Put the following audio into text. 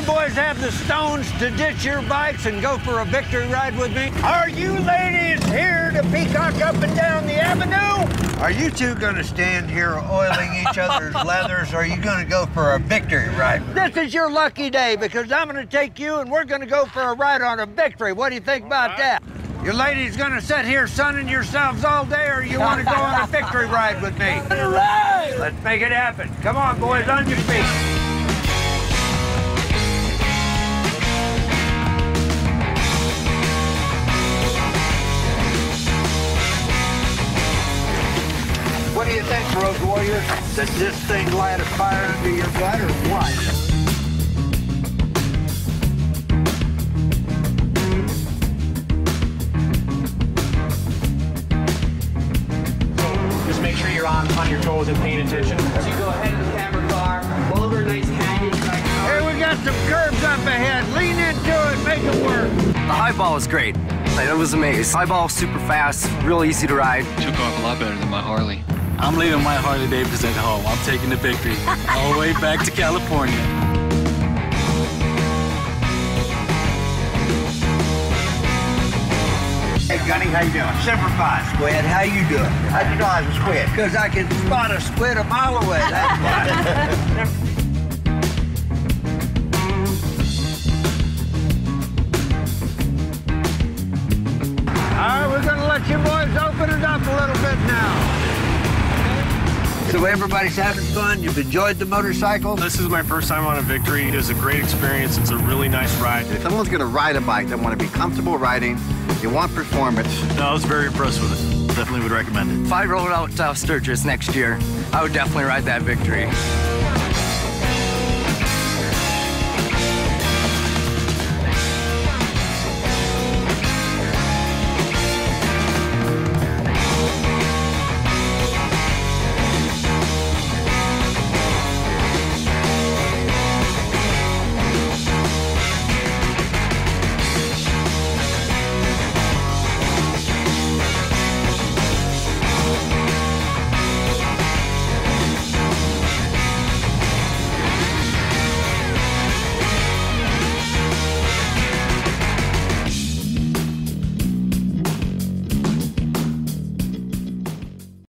you boys have the stones to ditch your bikes and go for a victory ride with me? Are you ladies here to peacock up and down the avenue? Are you two gonna stand here oiling each other's leathers, or are you gonna go for a victory ride? This is your lucky day, because I'm gonna take you and we're gonna go for a ride on a victory. What do you think about that? You ladies gonna sit here sunning yourselves all day, or you wanna go on a victory ride with me? All right! Let's make it happen. Come on, boys, on your feet. What do you think, Road Warrior? Does this thing light a fire under your butt, or what? Make sure you're on your toes and paying attention. So you go ahead of the camera car, over nice hanging. Hey, we got some curves up ahead. Lean into it, make it work. The high ball was great. It was amazing. High ball super fast, real easy to ride. Took off a lot better than my Harley. I'm leaving my Harley Davidson home. I'm taking the victory all the way back to California. Hey, Gunny, how you doing? Semper Fi, Squid. How you doing? How'd you know I was a squid? Because I can spot a squid a mile away, that's why. All right, we're going to let you boys open it up a little bit now. So everybody's having fun? You've enjoyed the motorcycle? This is my first time on a victory. It was a great experience. It's a really nice ride. If someone's going to ride a bike, they want to be comfortable riding, you want performance. No, I was very impressed with it. Definitely would recommend it. If I rolled out Sturgis next year, I would definitely ride that victory.